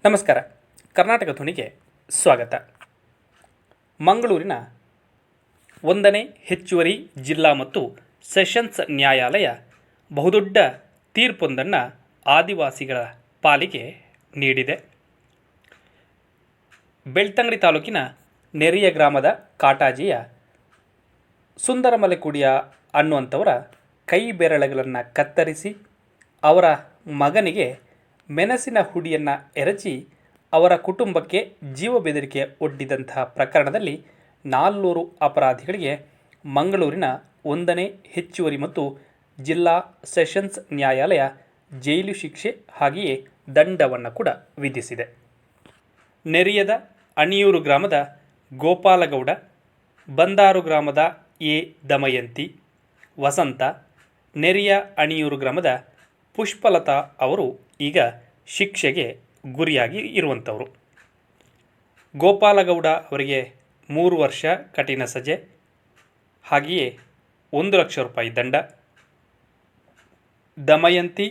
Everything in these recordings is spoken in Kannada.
ನಮಸ್ಕಾರ. ಕರ್ನಾಟಕ ಧ್ವನಿಗೆ ಸ್ವಾಗತ. ಮಂಗಳೂರಿನ 1ನೇ ಹೆಚ್ಚುವರಿ ಜಿಲ್ಲಾ ಮತ್ತು ಸೆಷನ್ಸ್ ನ್ಯಾಯಾಲಯ ಬಹುದೊಡ್ಡ ತೀರ್ಪೊಂದನ್ನು ಆದಿವಾಸಿಗಳ ಪಾಲಿಗೆ ನೀಡಿದೆ. ಬೆಳ್ತಂಗಡಿ ತಾಲೂಕಿನ ನೆರಿಯ ಗ್ರಾಮದ ಕಾಟಾಜಿಯ ಸುಂದರಮಲೆಕುಡಿಯ ಅನ್ನುವಂಥವರ ಕೈ ಬೆರಳುಗಳನ್ನು ಕತ್ತರಿಸಿ ಅವರ ಮಗನಿಗೆ ಮೆಣಸಿನ ಹುಡಿಯನ್ನು ಎರಚಿ ಅವರ ಕುಟುಂಬಕ್ಕೆ ಜೀವ ಬೆದರಿಕೆ ಒಡ್ಡಿದಂತಹ ಪ್ರಕರಣದಲ್ಲಿ 400 ಅಪರಾಧಿಗಳಿಗೆ ಮಂಗಳೂರಿನ 1ನೇ ಹೆಚ್ಚುವರಿ ಮತ್ತು ಜಿಲ್ಲಾ ಸೆಷನ್ಸ್ ನ್ಯಾಯಾಲಯ ಜೈಲು ಶಿಕ್ಷೆ ಹಾಗೆಯೇ ದಂಡವನ್ನು ಕೂಡ ವಿಧಿಸಿದೆ. ನೆರಿಯದ ಅಣಿಯೂರು ಗ್ರಾಮದ ಗೋಪಾಲಗೌಡ, ಬಂದಾರು ಗ್ರಾಮದ ಎ ದಮಯಂತಿ, ವಸಂತ, ನೆರಿಯ ಅಣಿಯೂರು ಗ್ರಾಮದ ಪುಷ್ಪಲತಾ ಅವರು ಈಗ ಶಿಕ್ಷೆಗೆ ಗುರಿಯಾಗಿ ಇರುವಂಥವರು. ಗೋಪಾಲಗೌಡ ಅವರಿಗೆ 3 ವರ್ಷ ಕಠಿಣ ಸಜೆ ಹಾಗೆಯೇ 1 ಲಕ್ಷ ರೂಪಾಯಿ ದಂಡ. ದಮಯಂತಿ,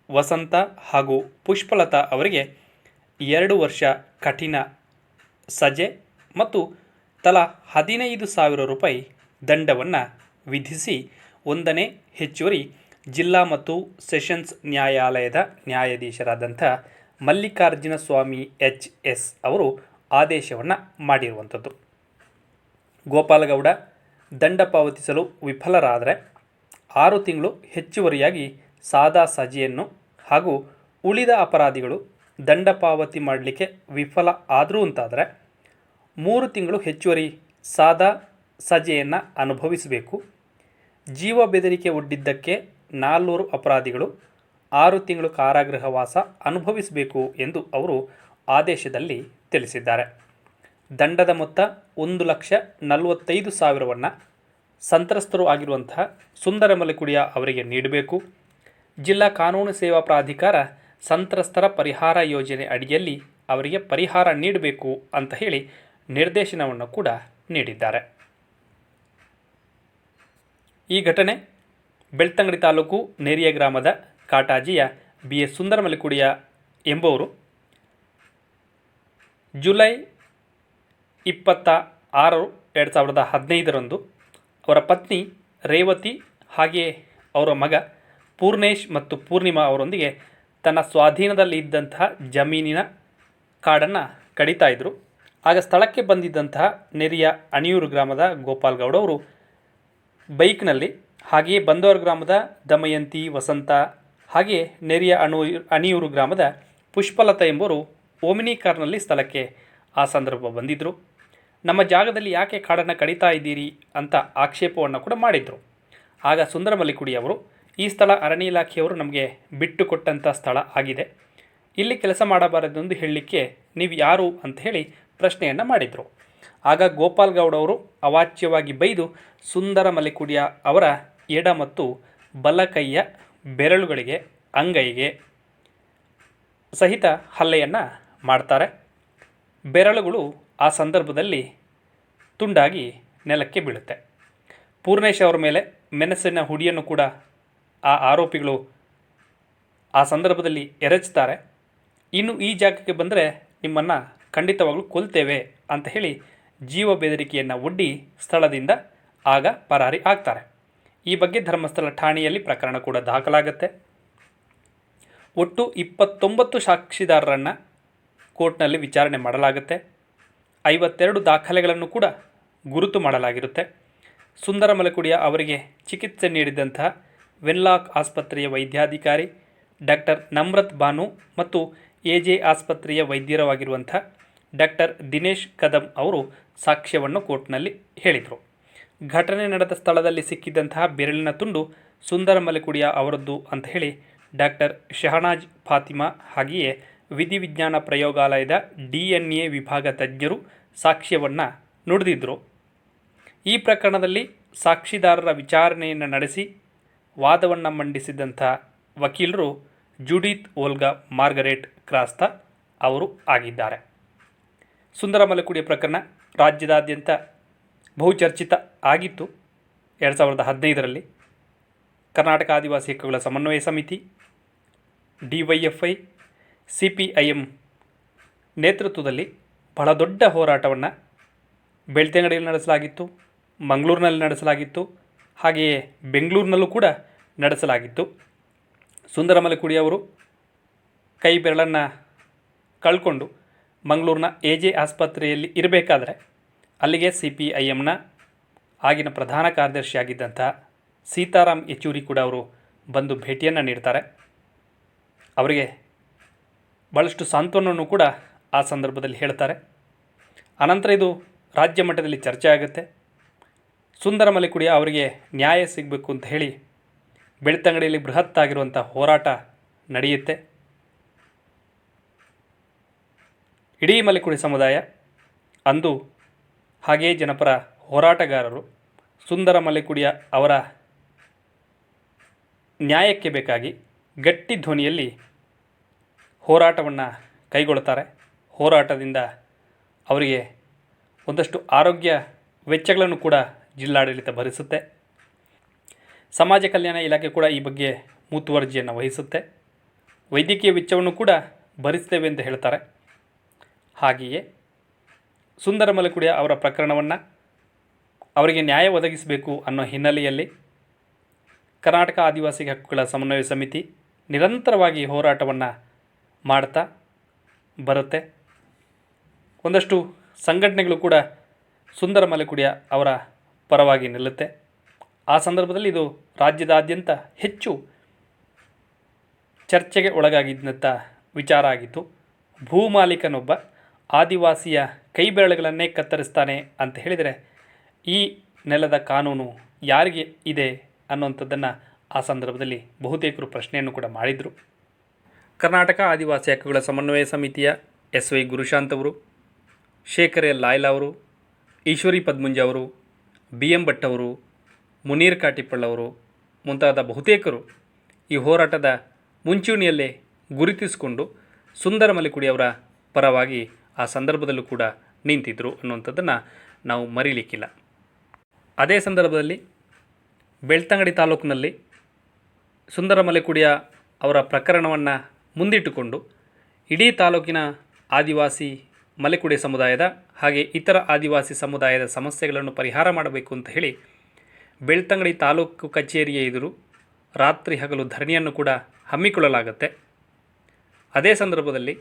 ವಸಂತ ಹಾಗೂ ಪುಷ್ಪಲತಾ ಅವರಿಗೆ 2 ವರ್ಷ ಕಠಿಣ ಸಜೆ ಮತ್ತು ತಲಾ 15,000 ರೂಪಾಯಿ ದಂಡವನ್ನು ವಿಧಿಸಿ 1ನೇ ಹೆಚ್ಚುವರಿ ಜಿಲ್ಲಾ ಮತ್ತು ಸೆಷನ್ಸ್ ನ್ಯಾಯಾಲಯದ ನ್ಯಾಯಾಧೀಶರಾದಂಥ ಮಲ್ಲಿಕಾರ್ಜುನ ಸ್ವಾಮಿ ಎಚ್.ಎಸ್. ಅವರು ಆದೇಶವನ್ನು ಮಾಡಿರುವಂಥದ್ದು. ಗೋಪಾಲಗೌಡ ದಂಡ ಪಾವತಿಸಲು ವಿಫಲರಾದರೆ 6 ತಿಂಗಳು ಹೆಚ್ಚುವರಿಯಾಗಿ ಸಾದಾ ಸಜೆಯನ್ನು ಹಾಗೂ ಉಳಿದ ಅಪರಾಧಿಗಳು ದಂಡ ಪಾವತಿ ಮಾಡಲಿಕ್ಕೆ ವಿಫಲ ಆದರೂ ಅಂತಾದರೆ 3 ತಿಂಗಳು ಹೆಚ್ಚುವರಿ ಸಾದಾ ಸಜೆಯನ್ನು ಅನುಭವಿಸಬೇಕು. ಜೀವ ಬೆದರಿಕೆ ಒಡ್ಡಿದ್ದಕ್ಕೆ 400 ಅಪರಾಧಿಗಳು 6 ತಿಂಗಳು ಕಾರಾಗೃಹವಾಸ ಅನುಭವಿಸಬೇಕು ಎಂದು ಅವರು ಆದೇಶದಲ್ಲಿ ತಿಳಿಸಿದ್ದಾರೆ. ದಂಡದ ಮೊತ್ತ 1,45,000 ಸಂತ್ರಸ್ತರು ಆಗಿರುವಂತಹ ಸುಂದರಮಲೆಕುಡಿಯ ಅವರಿಗೆ ನೀಡಬೇಕು. ಜಿಲ್ಲಾ ಕಾನೂನು ಸೇವಾ ಪ್ರಾಧಿಕಾರ ಸಂತ್ರಸ್ತರ ಪರಿಹಾರ ಯೋಜನೆ ಅಡಿಯಲ್ಲಿ ಅವರಿಗೆ ಪರಿಹಾರ ನೀಡಬೇಕು ಅಂತ ಹೇಳಿ ನಿರ್ದೇಶನವನ್ನು ಕೂಡ ನೀಡಿದ್ದಾರೆ. ಈ ಘಟನೆ ಬೆಳ್ತಂಗಡಿ ತಾಲೂಕು ನೆರಿಯ ಗ್ರಾಮದ ಕಾಟಾಜಿಯ ಬಿ ಎಸ್ ಸುಂದರಮಲೆಕುಡಿಯ ಎಂಬುವರು ಜುಲೈ 26, 2015 ಅವರ ಪತ್ನಿ ರೇವತಿ ಹಾಗೆಯೇ ಅವರ ಮಗ ಪೂರ್ಣೇಶ್ ಮತ್ತು ಪೂರ್ಣಿಮಾ ಅವರೊಂದಿಗೆ ತನ್ನ ಸ್ವಾಧೀನದಲ್ಲಿ ಇದ್ದಂತಹ ಜಮೀನಿನ ಕಾಡನ್ನು ಕಡಿತಾ ಇದ್ದರು. ಆಗ ಸ್ಥಳಕ್ಕೆ ಬಂದಿದ್ದಂತಹ ನೆರಿಯ ಅಣಿಯೂರು ಗ್ರಾಮದ ಗೋಪಾಲ್ಗೌಡ ಅವರು ಬೈಕ್ನಲ್ಲಿ ಹಾಗೆಯೇ ಬಂದೋರ ಗ್ರಾಮದ ದಮಯಂತಿ, ವಸಂತ ಹಾಗೆಯೇ ನೆರಿಯ ಅಣಿಯೂರು ಗ್ರಾಮದ ಪುಷ್ಪಲತಾ ಎಂಬುವರು ಓಮಿನಿ ಕಾರ್ನಲ್ಲಿ ಸ್ಥಳಕ್ಕೆ ಆ ಸಂದರ್ಭ ಬಂದಿದ್ದರು. ನಮ್ಮ ಜಾಗದಲ್ಲಿ ಯಾಕೆ ಕಾಡನ್ನು ಕಡಿತಾ ಇದ್ದೀರಿ ಅಂತ ಆಕ್ಷೇಪವನ್ನು ಕೂಡ ಮಾಡಿದರು. ಆಗ ಸುಂದರಮಲೆಕುಡಿ ಅವರು ಈ ಸ್ಥಳ ಅರಣ್ಯ ಇಲಾಖೆಯವರು ನಮಗೆ ಬಿಟ್ಟು ಕೊಟ್ಟಂಥ ಸ್ಥಳ ಆಗಿದೆ, ಇಲ್ಲಿ ಕೆಲಸ ಮಾಡಬಾರದೆಂದು ಹೇಳಲಿಕ್ಕೆ ನೀವು ಯಾರು ಅಂತ ಹೇಳಿ ಪ್ರಶ್ನೆಯನ್ನು ಮಾಡಿದರು. ಆಗ ಗೋಪಾಲ್ಗೌಡ ಅವರು ಅವಾಚ್ಯವಾಗಿ ಬೈದು ಸುಂದರಮಲೆಕುಡಿಯ ಅವರ ಎಡ ಮತ್ತು ಬಲ ಕೈಯ ಬೆರಳುಗಳಿಗೆ, ಅಂಗೈಗೆ ಸಹಿತ ಹಲ್ಲೆಯನ್ನು ಮಾಡ್ತಾರೆ. ಬೆರಳುಗಳು ಆ ಸಂದರ್ಭದಲ್ಲಿ ತುಂಡಾಗಿ ನೆಲಕ್ಕೆ ಬೀಳುತ್ತೆ. ಪೂರ್ಣೇಶ್ ಅವರ ಮೇಲೆ ಮೆಣಸಿನ ಹುಡಿಯನ್ನು ಕೂಡ ಆ ಆರೋಪಿಗಳು ಆ ಸಂದರ್ಭದಲ್ಲಿ ಎರಚ್ತಾರೆ. ಇನ್ನು ಈ ಜಾಗಕ್ಕೆ ಬಂದರೆ ನಿಮ್ಮನ್ನು ಖಂಡಿತವಾಗಲೂ ಕೊಲ್ತೇವೆ ಅಂತ ಹೇಳಿ ಜೀವ ಬೆದರಿಕೆಯನ್ನು ಒಡ್ಡಿ ಸ್ಥಳದಿಂದ ಆಗ ಪರಾರಿ ಆಗ್ತಾರೆ. ಈ ಬಗ್ಗೆ ಧರ್ಮಸ್ಥಳ ಠಾಣೆಯಲ್ಲಿ ಪ್ರಕರಣ ಕೂಡ ದಾಖಲಾಗುತ್ತೆ. ಒಟ್ಟು 29 ಸಾಕ್ಷಿದಾರರನ್ನು ಕೋರ್ಟ್ನಲ್ಲಿ ವಿಚಾರಣೆ ಮಾಡಲಾಗುತ್ತೆ. 52 ದಾಖಲೆಗಳನ್ನು ಕೂಡ ಗುರುತು ಮಾಡಲಾಗಿರುತ್ತೆ. ಸುಂದರಮಲೆಕುಡಿಯ ಅವರಿಗೆ ಚಿಕಿತ್ಸೆ ನೀಡಿದಂತಹ ವೆನ್ಲಾಕ್ ಆಸ್ಪತ್ರೆಯ ವೈದ್ಯಾಧಿಕಾರಿ ಡಾಕ್ಟರ್ ನಮ್ರತ್ ಬಾನು ಮತ್ತು ಎಜೆ ಆಸ್ಪತ್ರೆಯ ವೈದ್ಯರವಾಗಿರುವಂಥ ಡಾಕ್ಟರ್ ದಿನೇಶ್ ಕದಂ ಅವರು ಸಾಕ್ಷ್ಯವನ್ನು ಕೋರ್ಟ್ನಲ್ಲಿ ಹೇಳಿದರು. ಘಟನೆ ನಡೆದ ಸ್ಥಳದಲ್ಲಿ ಸಿಕ್ಕಿದ್ದಂತಹ ಬೆರಳಿನ ತುಂಡು ಸುಂದರಮಲೆಕುಡಿಯ ಅವರದ್ದು ಅಂತ ಹೇಳಿ ಡಾಕ್ಟರ್ ಶಹನಾಜ್ ಫಾತಿಮಾ ಹಾಗೆಯೇ ವಿಧಿವಿಜ್ಞಾನ ಪ್ರಯೋಗಾಲಯದ DNA ವಿಭಾಗ ತಜ್ಞರು ಸಾಕ್ಷ್ಯವನ್ನು ನುಡಿದಿದ್ದರು. ಈ ಪ್ರಕರಣದಲ್ಲಿ ಸಾಕ್ಷಿದಾರರ ವಿಚಾರಣೆಯನ್ನು ನಡೆಸಿ ವಾದವನ್ನು ಮಂಡಿಸಿದಂಥ ವಕೀಲರು ಜುಡಿತ್ ಓಲ್ಗಾ ಮಾರ್ಗರೆಟ್ ಕ್ರಾಸ್ತಾ ಅವರು ಆಗಿದ್ದಾರೆ. ಸುಂದರಮಲೆಕುಡಿಯ ಪ್ರಕರಣ ರಾಜ್ಯದಾದ್ಯಂತ ಬಹುಚರ್ಚಿತ ಆಗಿತ್ತು. 2015 ಕರ್ನಾಟಕ ಆದಿವಾಸಿ ಹಕ್ಕುಗಳ ಸಮನ್ವಯ ಸಮಿತಿ, DYFI, CPIM ನೇತೃತ್ವದಲ್ಲಿ ಬಹಳ ದೊಡ್ಡ ಹೋರಾಟವನ್ನು ಬೆಳ್ತಂಗಡಿಯಲ್ಲಿ ನಡೆಸಲಾಗಿತ್ತು, ಮಂಗಳೂರಿನಲ್ಲಿ ನಡೆಸಲಾಗಿತ್ತು, ಹಾಗೆಯೇ ಬೆಂಗಳೂರಿನಲ್ಲೂ ಕೂಡ ನಡೆಸಲಾಗಿತ್ತು. ಸುಂದರಮಲಕುಡಿ ಅವರು ಕೈ ಬೆರಳನ್ನು ಕಳ್ಕೊಂಡು ಮಂಗಳೂರಿನ ಎ.ಜೆ. ಆಸ್ಪತ್ರೆಯಲ್ಲಿ ಇರಬೇಕಾದ್ರೆ ಅಲ್ಲಿಗೆ CPIMನ ಆಗಿನ ಪ್ರಧಾನ ಕಾರ್ಯದರ್ಶಿಯಾಗಿದ್ದಂಥ ಸೀತಾರಾಮ್ ಯೆಚೂರಿ ಕೂಡ ಅವರು ಬಂದು ಭೇಟಿಯನ್ನು ನೀಡ್ತಾರೆ. ಅವರಿಗೆ ಭಾಳಷ್ಟು ಸಾಂತ್ವನವನ್ನು ಕೂಡ ಆ ಸಂದರ್ಭದಲ್ಲಿ ಹೇಳ್ತಾರೆ. ಅನಂತರ ಇದು ರಾಜ್ಯ ಮಟ್ಟದಲ್ಲಿ ಚರ್ಚೆ ಆಗುತ್ತೆ. ಸುಂದರಮಲಕುಡಿ ಅವರಿಗೆ ನ್ಯಾಯ ಸಿಗಬೇಕು ಅಂತ ಹೇಳಿ ಬೆಳ್ತಂಗಡಿಯಲ್ಲಿ ಬೃಹತ್ತಾಗಿರುವಂಥ ಹೋರಾಟ ನಡೆಯುತ್ತೆ. ಇಡೀ ಮಲೆಕುಡಿ ಸಮುದಾಯ ಅಂದು ಹಾಗೆಯೇ ಜನಪರ ಹೋರಾಟಗಾರರು ಸುಂದರಮಲಕುಡಿಯ ಅವರ ನ್ಯಾಯಕ್ಕೆ ಬೇಕಾಗಿ ಗಟ್ಟಿ ಧ್ವನಿಯಲ್ಲಿ ಹೋರಾಟವನ್ನು ಕೈಗೊಳ್ಳುತ್ತಾರೆ. ಹೋರಾಟದಿಂದ ಅವರಿಗೆ ಒಂದಷ್ಟು ಆರೋಗ್ಯ ವೆಚ್ಚಗಳನ್ನು ಕೂಡ ಜಿಲ್ಲಾಡಳಿತ ಭರಿಸುತ್ತೆ. ಸಮಾಜ ಕಲ್ಯಾಣ ಇಲಾಖೆ ಕೂಡ ಈ ಬಗ್ಗೆ ಮುತುವರ್ಜಿಯನ್ನು ವಹಿಸುತ್ತೆ. ವೈದ್ಯಕೀಯ ವೆಚ್ಚವನ್ನು ಕೂಡ ಭರಿಸ್ತೇವೆ ಅಂತ ಹೇಳ್ತಾರೆ. ಹಾಗೆಯೇ ಸುಂದರಮಲಕುಡಿ ಅವರ ಪ್ರಕರಣವನ್ನು ಅವರಿಗೆ ನ್ಯಾಯ ಒದಗಿಸಬೇಕು ಅನ್ನೋ ಹಿನ್ನೆಲೆಯಲ್ಲಿ ಕರ್ನಾಟಕ ಆದಿವಾಸಿ ಹಕ್ಕುಗಳ ಸಮನ್ವಯ ಸಮಿತಿ ನಿರಂತರವಾಗಿ ಹೋರಾಟವನ್ನು ಮಾಡ್ತಾ ಬರುತ್ತೆ. ಒಂದಷ್ಟು ಸಂಘಟನೆಗಳು ಕೂಡ ಸುಂದರಮಲಕುಡಿ ಅವರ ಪರವಾಗಿ ನಿಲ್ಲುತ್ತೆ. ಆ ಸಂದರ್ಭದಲ್ಲಿ ಇದು ರಾಜ್ಯದಾದ್ಯಂತ ಹೆಚ್ಚು ಚರ್ಚೆಗೆ ಒಳಗಾಗಿದ್ದಂಥ ವಿಚಾರ ಆಗಿತ್ತು. ಭೂಮಾಲೀಕನೊಬ್ಬ ಆದಿವಾಸಿಯ ಕೈ ಬೆರಳುಗಳನ್ನೇ ಕತ್ತರಿಸ್ತಾನೆ ಅಂತ ಹೇಳಿದರೆ ಈ ನೆಲದ ಕಾನೂನು ಯಾರಿಗೆ ಇದೆ ಅನ್ನುವಂಥದ್ದನ್ನು ಆ ಸಂದರ್ಭದಲ್ಲಿ ಬಹುತೇಕರು ಪ್ರಶ್ನೆಯನ್ನು ಕೂಡ ಮಾಡಿದರು. ಕರ್ನಾಟಕ ಆದಿವಾಸಿ ಹಕ್ಕುಗಳ ಸಮನ್ವಯ ಸಮಿತಿಯ SY ಗುರುಶಾಂತ್ ಅವರು, ಶೇಖರ್ ಎಲ್ ಲಾಯ್ಲಾ ಅವರು, ಈಶ್ವರಿ ಪದ್ಮುಂಜ ಅವರು, BM ಭಟ್ ಅವರು, ಮುನೀರ್ ಕಾಟಿಪ್ಪಳ್ ಅವರು ಮುಂತಾದ ಬಹುತೇಕರು ಈ ಹೋರಾಟದ ಮುಂಚೂಣಿಯಲ್ಲೇ ಗುರುತಿಸಿಕೊಂಡು ಸುಂದರಮಲಕುಡಿ ಅವರ ಪರವಾಗಿ ಆ ಸಂದರ್ಭದಲ್ಲೂ ಕೂಡ ನಿಂತಿದ್ದರು ಅನ್ನುವಂಥದ್ದನ್ನು ನಾವು ಮರೀಲಿಕ್ಕಿಲ್ಲ. ಅದೇ ಸಂದರ್ಭದಲ್ಲಿ ಬೆಳ್ತಂಗಡಿ ತಾಲೂಕಿನಲ್ಲಿ ಸುಂದರಮಲಕುಡಿ ಅವರ ಪ್ರಕರಣವನ್ನು ಮುಂದಿಟ್ಟುಕೊಂಡು ಇಡೀ ತಾಲೂಕಿನ ಆದಿವಾಸಿ ಮಲೆಕುಡಿ ಸಮುದಾಯದ ಹಾಗೆ ಇತರ ಆದಿವಾಸಿ ಸಮುದಾಯದ ಸಮಸ್ಯೆಗಳನ್ನು ಪರಿಹಾರ ಮಾಡಬೇಕು ಅಂತ ಹೇಳಿ ಬೆಳ್ತಂಗಡಿ ತಾಲೂಕು ಕಚೇರಿಯ ಎದುರು ರಾತ್ರಿ ಹಗಲು ಧರಣಿಯನ್ನು ಕೂಡ ಹಮ್ಮಿಕೊಳ್ಳಲಾಗುತ್ತೆ. ಅದೇ ಸಂದರ್ಭದಲ್ಲಿ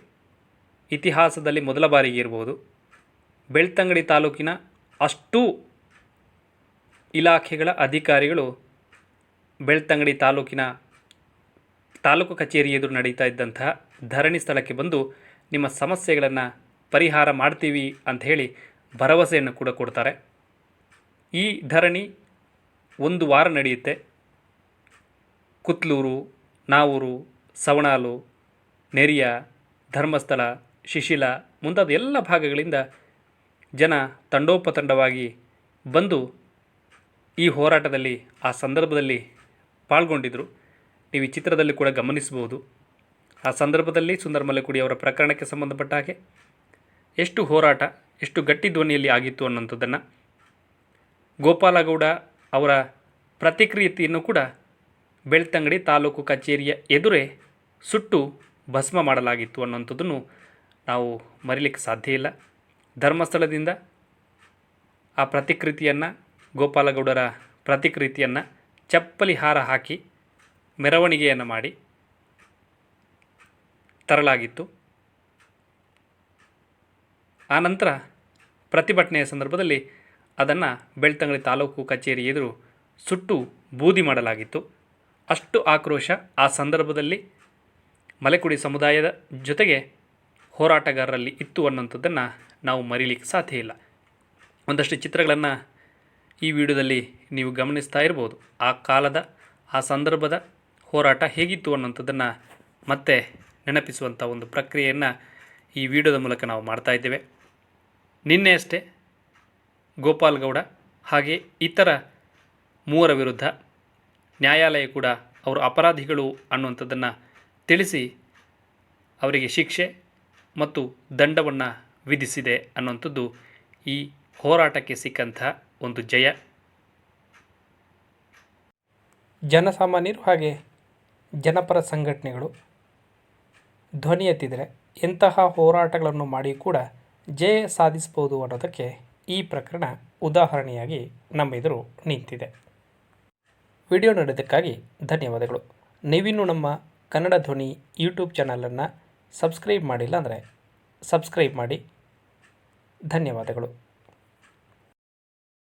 ಇತಿಹಾಸದಲ್ಲಿ ಮೊದಲ ಬಾರಿಗೆ ಇರಬಹುದು ಬೆಳ್ತಂಗಡಿ ತಾಲೂಕಿನ ಅಷ್ಟೂ ಇಲಾಖೆಗಳ ಅಧಿಕಾರಿಗಳು ಬೆಳ್ತಂಗಡಿ ತಾಲೂಕಿನ ತಾಲೂಕು ಕಚೇರಿ ಎದುರು ನಡೀತಾ ಇದ್ದಂತಹ ಧರಣಿ ಸ್ಥಳಕ್ಕೆ ಬಂದು ನಿಮ್ಮ ಸಮಸ್ಯೆಗಳನ್ನು ಪರಿಹಾರ ಮಾಡ್ತೀವಿ ಅಂತ ಹೇಳಿ ಭರವಸೆಯನ್ನು ಕೂಡ ಕೊಡ್ತಾರೆ. ಈ ಧರಣಿ 1 ವಾರ ನಡೆಯುತ್ತೆ. ಕುತ್ಲೂರು, ನಾವೂರು, ಸವಣಾಲು, ನೆರಿಯ, ಧರ್ಮಸ್ಥಳ, ಶಿಶಿಲ ಮುಂತಾದ ಎಲ್ಲ ಭಾಗಗಳಿಂದ ಜನ ತಂಡೋಪತಂಡವಾಗಿ ಬಂದು ಈ ಹೋರಾಟದಲ್ಲಿ ಆ ಸಂದರ್ಭದಲ್ಲಿ ಪಾಲ್ಗೊಂಡಿದ್ದರು. ನೀವು ಈ ಚಿತ್ರದಲ್ಲಿ ಕೂಡ ಗಮನಿಸಬಹುದು. ಆ ಸಂದರ್ಭದಲ್ಲಿ ಸುಂದರಮಲಕುಡಿ ಅವರ ಪ್ರಕರಣಕ್ಕೆ ಸಂಬಂಧಪಟ್ಟ ಹಾಗೆ ಎಷ್ಟು ಹೋರಾಟ, ಎಷ್ಟು ಗಟ್ಟಿ ಧ್ವನಿಯಲ್ಲಿ ಆಗಿತ್ತು ಅನ್ನೋಂಥದ್ದನ್ನು ಗೋಪಾಲಗೌಡ ಅವರ ಪ್ರತಿಕ್ರಿಯೆಯನ್ನು ಕೂಡ ಬೆಳ್ತಂಗಡಿ ತಾಲೂಕು ಕಚೇರಿಯ ಎದುರೇ ಸುಟ್ಟು ಭಸ್ಮ ಮಾಡಲಾಗಿತ್ತು ಅನ್ನೋಂಥದ್ದನ್ನು ನಾವು ಮರೀಲಿಕ್ಕೆ ಸಾಧ್ಯ ಇಲ್ಲ. ಧರ್ಮಸ್ಥಳದಿಂದ ಆ ಪ್ರತಿಕೃತಿಯನ್ನು ಗೋಪಾಲಗೌಡರ ಪ್ರತಿಕೃತಿಯನ್ನು ಚಪ್ಪಲಿ ಹಾರ ಹಾಕಿ ಮೆರವಣಿಗೆಯನ್ನು ಮಾಡಿ ತರಲಾಗಿತ್ತು. ಆನಂತರ ಪ್ರತಿಭಟನೆಯ ಸಂದರ್ಭದಲ್ಲಿ ಅದನ್ನು ಬೆಳ್ತಂಗಡಿ ತಾಲೂಕು ಕಚೇರಿ ಎದುರು ಸುಟ್ಟು ಬೂದಿ ಮಾಡಲಾಗಿತ್ತು. ಅಷ್ಟು ಆಕ್ರೋಶ ಆ ಸಂದರ್ಭದಲ್ಲಿ ಮಲೆಕುಡಿ ಸಮುದಾಯದ ಜೊತೆಗೆ ಹೋರಾಟಗಾರರಲ್ಲಿ ಇತ್ತು ಅನ್ನೋಂಥದ್ದನ್ನು ನಾವು ಮರೀಲಿಕ್ಕೆ ಸಾಧ್ಯ ಇಲ್ಲ. ಒಂದಷ್ಟು ಚಿತ್ರಗಳನ್ನು ಈ ವಿಡಿಯೋದಲ್ಲಿ ನೀವು ಗಮನಿಸ್ತಾ ಇರ್ಬೋದು. ಆ ಕಾಲದ ಆ ಸಂದರ್ಭದ ಹೋರಾಟ ಹೇಗಿತ್ತು ಅನ್ನೋಂಥದ್ದನ್ನು ಮತ್ತೆ ನೆನಪಿಸುವಂಥ ಒಂದು ಪ್ರಕ್ರಿಯೆಯನ್ನು ಈ ವಿಡಿಯೋದ ಮೂಲಕ ನಾವು ಮಾಡ್ತಾ ಇದ್ದೇವೆ. ನಿನ್ನೆ ಅಷ್ಟೇ ಗೋಪಾಲಗೌಡ ಹಾಗೆ ಇತರ 3 ವಿರುದ್ಧ ನ್ಯಾಯಾಲಯ ಕೂಡ ಅವರು ಅಪರಾಧಿಗಳು ಅನ್ನುವಂಥದ್ದನ್ನು ತಿಳಿಸಿ ಅವರಿಗೆ ಶಿಕ್ಷೆ ಮತ್ತು ದಂಡವನ್ನು ವಿಧಿಸಿದೆ ಅನ್ನುವಂಥದ್ದು ಈ ಹೋರಾಟಕ್ಕೆ ಸಿಕ್ಕಂಥ ಒಂದು ಜಯ. ಜನಸಾಮಾನ್ಯರು ಹಾಗೆ ಜನಪರ ಸಂಘಟನೆಗಳು ಧ್ವನಿ ಎತ್ತಿದರೆ ಎಂತಹ ಹೋರಾಟಗಳನ್ನು ಮಾಡಿ ಕೂಡ ಜಯ ಸಾಧಿಸ್ಬೋದು ಅನ್ನೋದಕ್ಕೆ ಈ ಪ್ರಕರಣ ಉದಾಹರಣೆಯಾಗಿ ನಮ್ಮ ಎದುರು ನಿಂತಿದೆ. ವಿಡಿಯೋ ನೋಡೋದಕ್ಕಾಗಿ ಧನ್ಯವಾದಗಳು. ನೀವಿನ್ನೂ ನಮ್ಮ ಕನ್ನಡ ಧ್ವನಿ ಯೂಟ್ಯೂಬ್ ಚಾನಲನ್ನು ಸಬ್ಸ್ಕ್ರೈಬ್ ಮಾಡಿಲ್ಲ ಅಂದರೆ ಸಬ್ಸ್ಕ್ರೈಬ್ ಮಾಡಿ. ಧನ್ಯವಾದಗಳು.